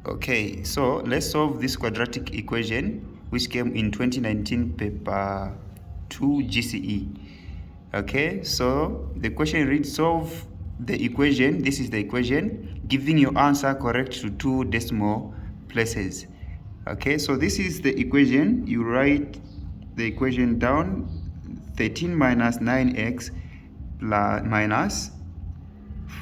Okay, so let's solve this quadratic equation which came in 2019 paper 2 GCE. Okay, so the question reads, solve the equation, this is the equation, giving your answer correct to 2 decimal places. Okay, so this is the equation. You write the equation down: 13 minus 9x plus minus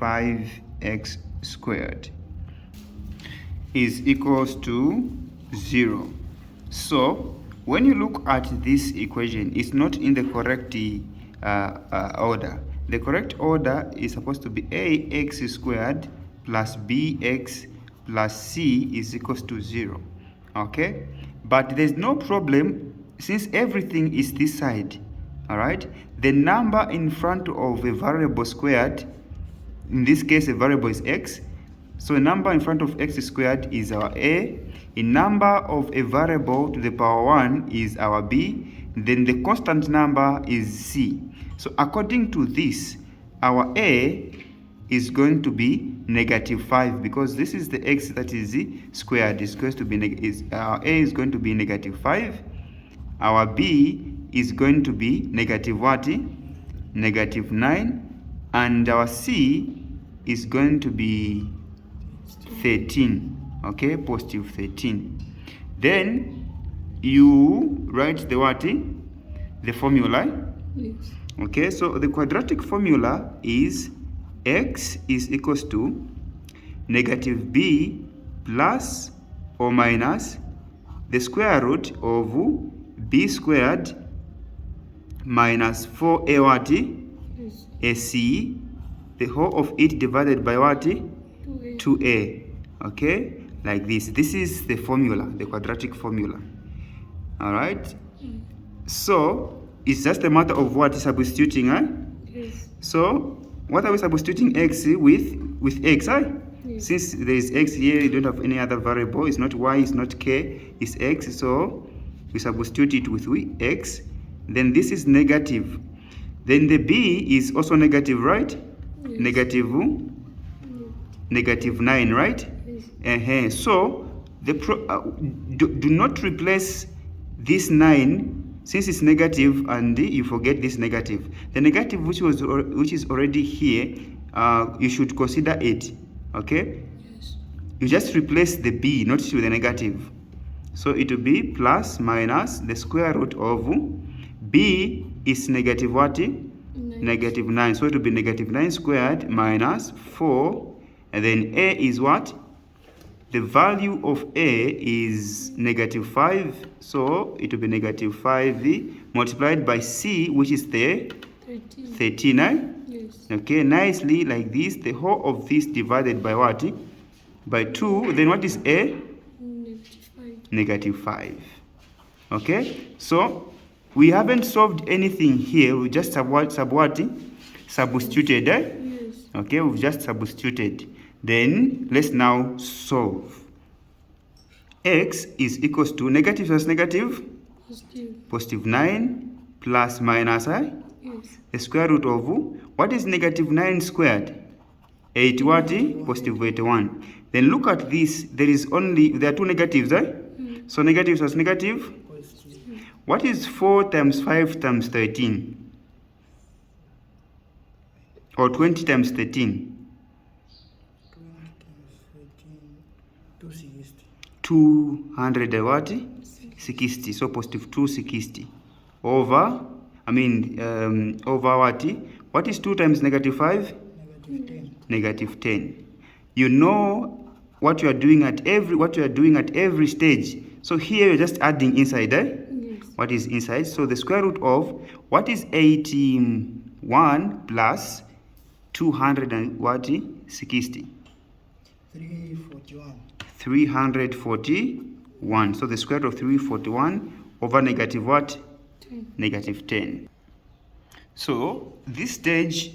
5x squared is equals to 0. So when you look at this equation, it's not in the correct order. The correct order is supposed to be ax squared plus bx plus c is equals to 0. Okay, but there's no problem since everything is this side. All right, the number in front of a variable squared, in this case a variable is x, so a number in front of x squared is our a, a number of a variable to the power 1 is our b, then the constant number is c. So according to this, our a is going to be -5, because this is the x that is squared. Is going to be our a is going to be -5, our b is going to be negative what? -9, and our c is going to be 13. Okay, positive 13. Then you write the what? The formula. Yes. Okay, so the quadratic formula is x is equals to -b plus or minus the square root of b squared minus 4a what? Yes. ac, the whole of it divided by what? 2a. 2a. Okay, like this. This is the formula, the quadratic formula. All right. So it's just a matter of what? Substituting, Yes. So what are we substituting x with x, Yes. Since there is x here, you don't have any other variable. It's not y, it's not k, it's x. So we substitute it with x. Then this is negative. Then the b is also negative, right? Yes. -9, right? Yes. So the do not replace this 9, since it's negative, and you forget this negative. The negative which is already here, you should consider it. Okay, Yes. you just replace the b, not to the negative. So it will be plus minus the square root of b is negative what? -9. So it will be -9 squared minus 4, and then a is what? The value of a is -5, so it will be -5 multiplied by c, which is the 13. Yes. Okay, nicely like this. The whole of this divided by what? By 2. Then what is a? -5. Okay, so we haven't solved anything here. We just substituted. Yes. Okay, we've just substituted. Then let's now solve. X is equals to negative plus negative, Positive. +9 plus minus Yes. the square root of what is -9 squared? 8 what? +81. Then look at this. There are two negatives, So negative plus negative. What is 4 times 5 times 13? Or 20 times 13? 200 and what? 60. So +260 over, over what? What is 2 times -5? -10. You know what you are doing at every stage. So here you're just adding inside, Yes. What is inside? So the square root of what is 81 plus 200 and what? 60? 341. So the square root of 341 over negative what? 10. -10. So this stage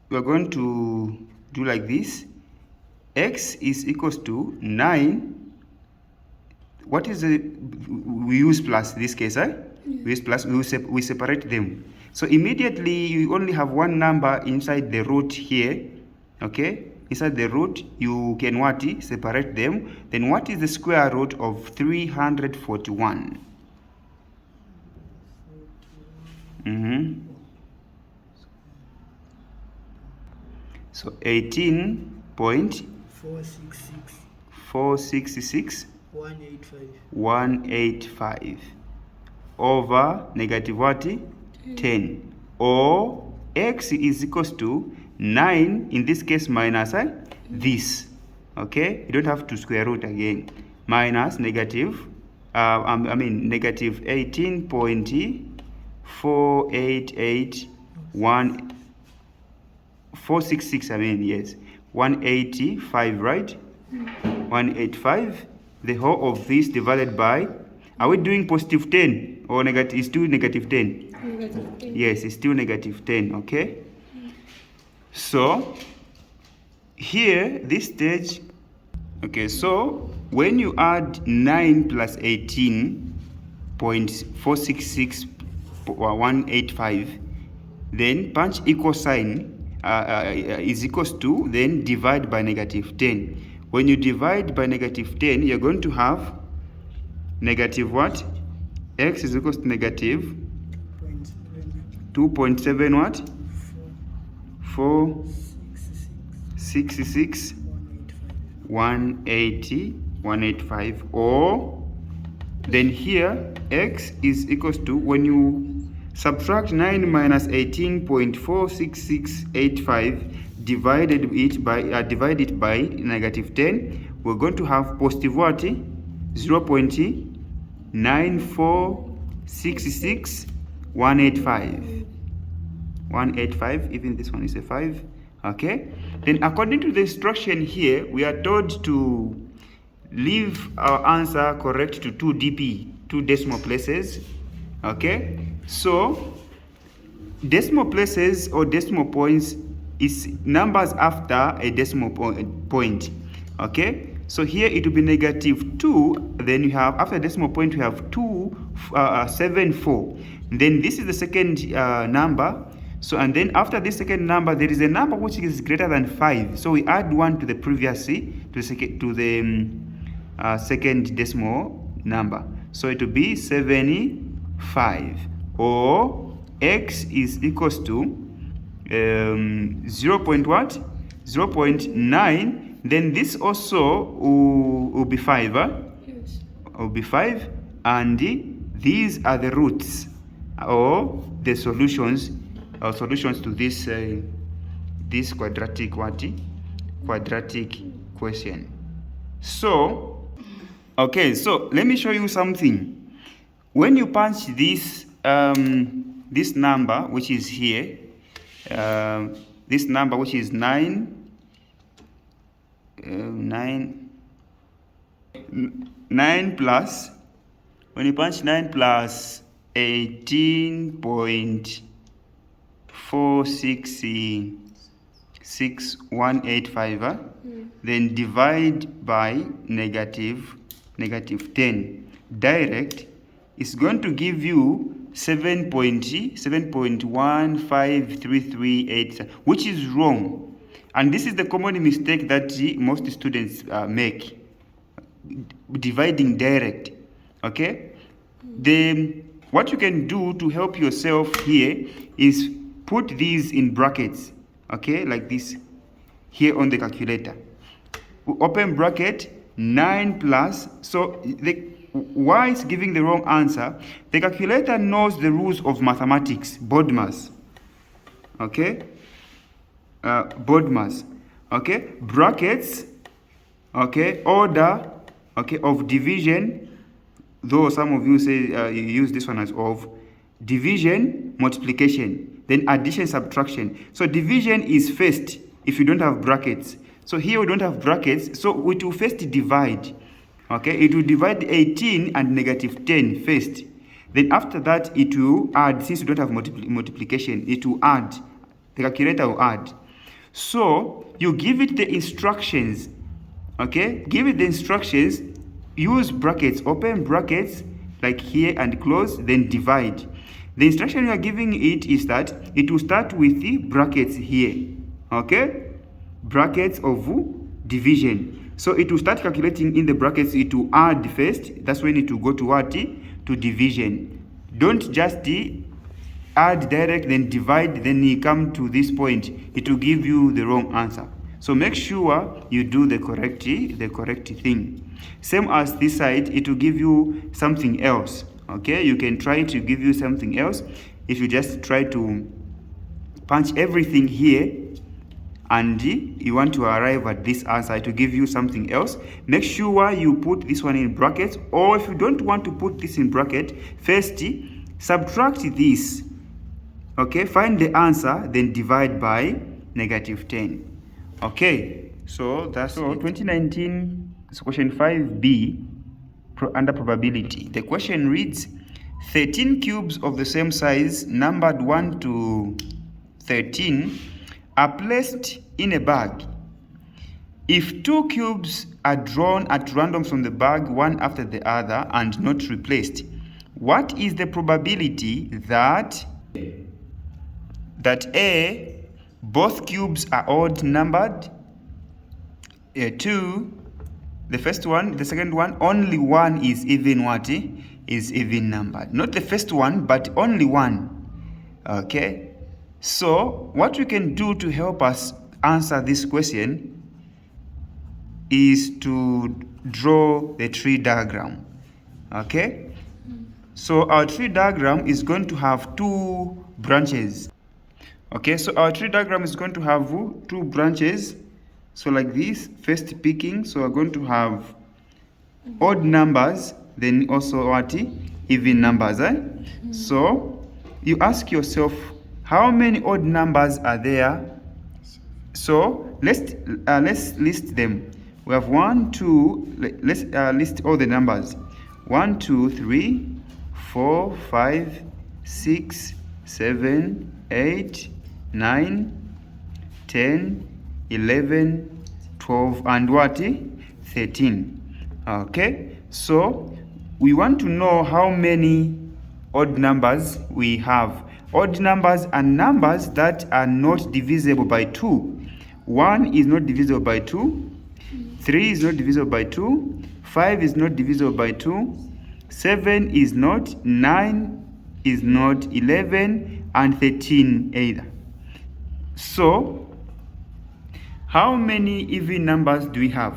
we're going to do like this. X is equals to 9. What is we use plus this case, We use plus, we separate them. So immediately you only have one number inside the root here. Okay, inside the root, you can what? Separate them. Then what is the square root of 341? So 18.466 185 over negative what? 10. Or x is equals to 9, in this case minus this. Okay, you don't have to square root again. Minus negative, negative 18.4881 yes, 185, right? 185. The whole of this divided by, are we doing positive 10 or negative? It's still negative 10. Negative 10. Yes, it's still negative 10. Okay. So here, this stage, okay, so when you add 9 plus 18.466185, then punch equal sign is equals to, then divide by negative 10. When you divide by negative 10, you're going to have negative what? X is equals to negative 2.7 what? 466 185, or then here x is equals to, when you subtract 9 minus 18.46685, divide it by negative 10, we're going to have positive what? 0.9466 185, even this one is a 5. Okay, then according to the instruction here, we are told to leave our answer correct to 2 dp, 2 decimal places. Okay, so decimal places or decimal points is numbers after a decimal point. Okay, so here it will be negative 2, then you have, after decimal point we have 274. Then this is the second number. So, and then after this second number, there is a number which is greater than 5. So we add 1 to the previous to the second decimal number. So it will be 75, or x is equals to 0.9. Then this also will be 5. Yes. Will be 5, and these are the roots or the solutions. Solutions to this this quadratic question. So, okay, so let me show you something. When you punch this this number which is here, this number which is 9 plus, when you punch 9 plus 18.466185, then divide by negative 10. Direct is going to give you 7.153387, which is wrong. And this is the common mistake that most students make, dividing direct. Okay? What you can do to help yourself here is put these in brackets, okay, like this here on the calculator. Open bracket, 9 plus, so why is giving the wrong answer? The calculator knows the rules of mathematics, BODMAS, okay, BODMAS, okay, brackets, okay, order, okay, of division, though some of you say you use this one as of division, multiplication, then addition, subtraction. So division is first if you don't have brackets. So here we don't have brackets, so it will first divide. Okay, it will divide 18 and negative 10 first. Then after that it will add, since you don't have multiplication, it will add. The calculator will add. So you give it the instructions. Okay, give it the instructions, use brackets, open brackets like here and close, then divide. The instruction you are giving it is that it will start with the brackets here. Okay, brackets of division. So it will start calculating in the brackets. It will add first. That's when it will go to what? To division. Don't just add direct, then divide, then you come to this point. It will give you the wrong answer. So make sure you do the correct thing. Same as this side, it will give you something else. Okay, you can try to give you something else. If you just try to punch everything here and you want to arrive at this answer, to give you something else, make sure you put this one in brackets. Or if you don't want to put this in bracket, first subtract this. Okay, find the answer, then divide by -10. Okay, so that's 2019 question 5b under probability. The question reads, 13 cubes of the same size numbered 1 to 13 are placed in a bag. If 2 cubes are drawn at random from the bag, one after the other, and not replaced, what is the probability that A, both cubes are odd numbered, 2, the first one, the second one, only one is even what? Is even numbered. Not the first one, but only one. Okay? So, what we can do to help us answer this question is to draw the tree diagram. Okay? So, our tree diagram is going to have 2 branches. Okay, so our tree diagram is going to have 2 branches. So like this, first picking, so we're going to have odd numbers, then also what? Even numbers. So you ask yourself, how many odd numbers are there? So let's list them. We have 1, 2, let's list all the numbers. 1, 2, 3, 4, 5, 6, 7, 8, 9, 10, 11, 12, and what? 13. Okay, so we want to know how many odd numbers we have. Odd numbers are numbers that are not divisible by 2. 1 is not divisible by 2. 3 is not divisible by 2. 5 is not divisible by 2. 7 is not. 9 is not. 11 and 13 either. So, how many even numbers do we have?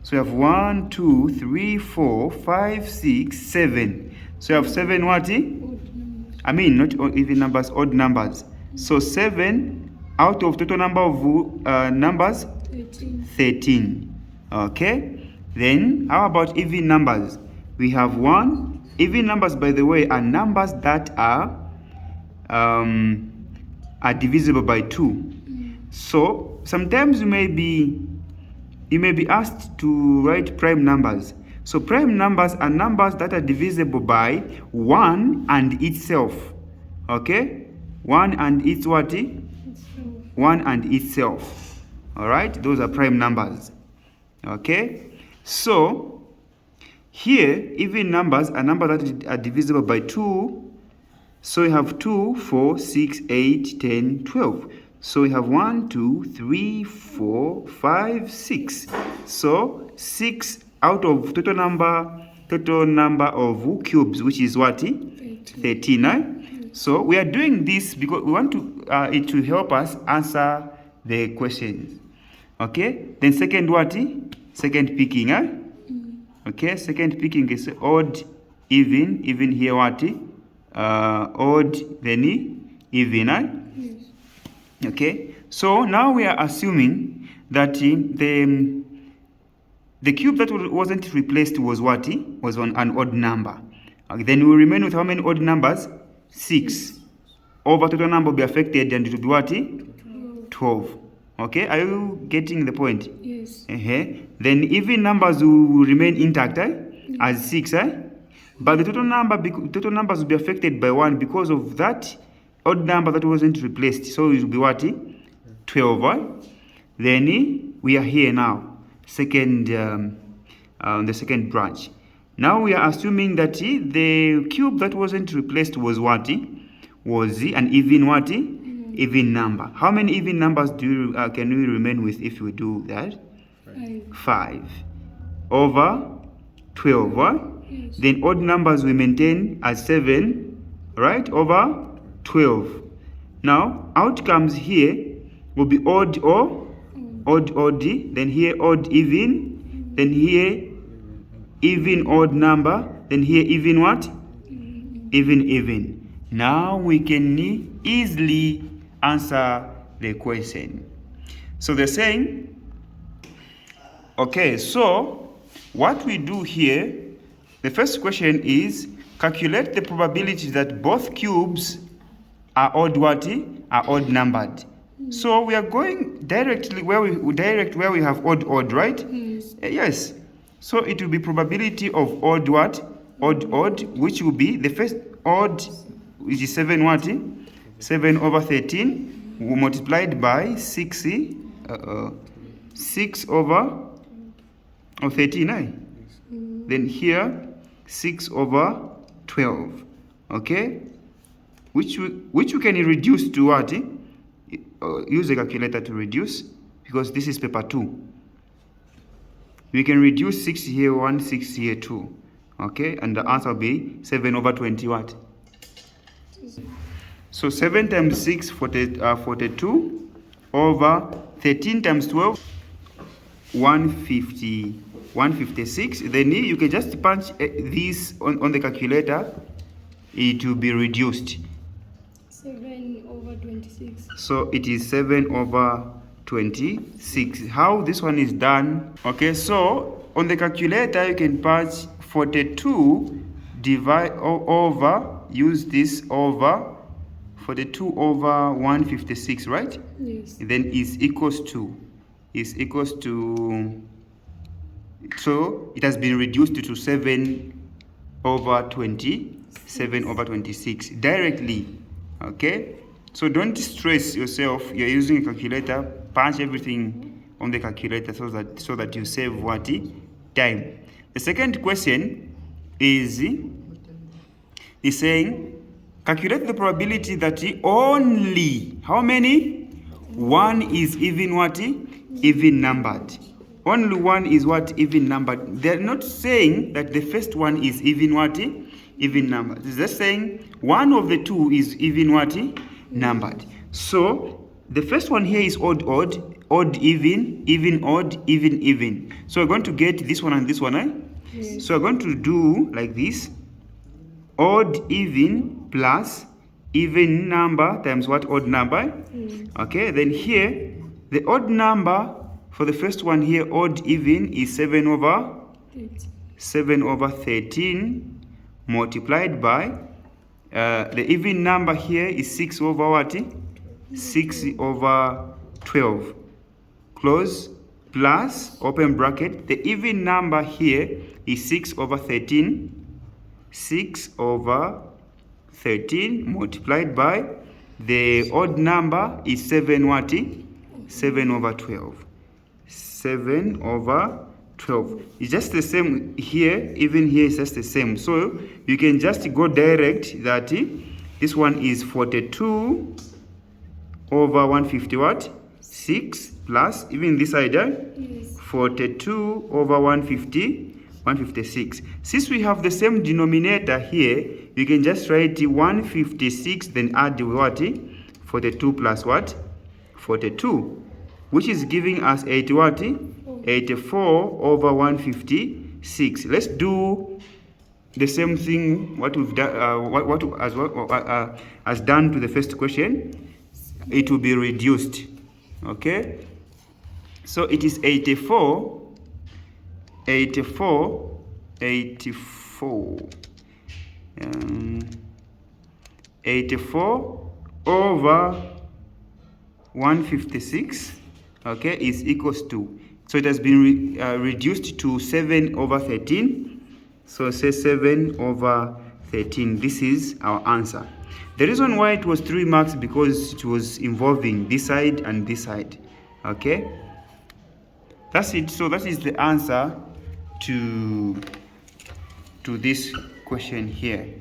So we have 1, 2, 3, 4, 5, 6, 7. So we have 7 what? I mean, not even numbers, odd numbers. So 7 out of total number of numbers? 13. Okay. Then how about even numbers? We have 1. Even numbers, by the way, are numbers that are divisible by 2. So sometimes you may be asked to write prime numbers. So prime numbers are numbers that are divisible by 1 and itself. Okay? 1 and its what? 1 and itself. All right? Those are prime numbers. Okay? So here, even numbers are numbers that are divisible by 2. So we have 2, 4, 6, 8, 10, 12. So we have 1, 2, 3, 4, 5, 6. So 6 out of total number of cubes, which is what? 13. So we are doing this because we want to it to help us answer the questions. Okay. Then second what? Second picking. Okay. Second picking is odd, even. Even here what? Odd, then even. Okay, so now we are assuming that the cube that wasn't replaced was what? Was on an odd number. Okay, then we remain with how many odd numbers? 6. Over total number will be affected, and it will be what? 12. Okay, are you getting the point? Yes. Then even numbers will remain intact as 6. But the total numbers will be affected by 1 because of that odd number that wasn't replaced. So it will be what? 12. Then we are here now. The second branch. Now we are assuming that the cube that wasn't replaced was what? Was an even what? even number. How many even numbers do you, can we remain with if we do that? 5 over 12, what? Yes. Then odd numbers we maintain as 7, right, over 12. Now outcomes here will be odd or odd, then here odd even, then here even odd number, then here even what? Even. Now we can easily answer the question. So they're saying, okay, so what we do here, the first question is calculate the probability that both cubes are odd numbered. So we are going directly where we have odd, right? Yes. Yes. So it will be probability of odd, which will be the first odd, which is 7 what? 7 over 13 multiplied by 6 over 13, eh? Then here 6 over 12. Okay, which we can reduce to what? Use a calculator to reduce, because this is paper 2. We can reduce 6 here 1, 6 here 2. Okay, and the answer will be 7 over 20 what? So 7 times 6, 42 over 13 times 12, 156. Then you can just punch this on the calculator. It will be reduced. 7 over 26. So it is 7 over 26. How this one is done? Okay, so on the calculator you can punch 42 divide over, use this over 42 over 156, right? Yes. Then is equals to, so it has been reduced to 7 over 20, 7 over 26 directly. Okay, so don't stress yourself. You're using a calculator, punch everything on the calculator so that you save what? Time. The second question is saying calculate the probability that only how many? 1 is even what? Even numbered. Only 1 is what? Even numbered. They're not saying that the first one is even what? Even numbered. They're saying one of the two is even what? Numbered. So the first one here is odd, even, odd, even. So we're going to get this one and this one, eh? Yes. So we're going to do like this. Odd even plus even number times what? Odd number. Okay, then here the odd number for the first one here, odd even, is 7 over 13 multiplied by the even number here is 6 over what? 6 over 12. Close, plus, open bracket. The even number here is 6 over 13. 6 over 13 multiplied by the odd number is 7 what? 7 over 12. 7 over 12. It's just the same here, even here is just the same. So you can just go direct that this one is 42 over 150 what? 6 plus, even this side, Yes. 42 over 156. Since we have the same denominator here, you can just write 156, then add what? 42 plus what? 42, which is giving us 80 what? 84 over 156. Let's do the same thing what we've done, as done to the first question. It will be reduced. Okay, so it is 84 over 156, okay, is equals to, so it has been reduced to 7 over 13. So say 7 over 13. This is our answer. The reason why it was 3 marks, because it was involving this side and this side. Okay, that's it. So that is the answer to this question here.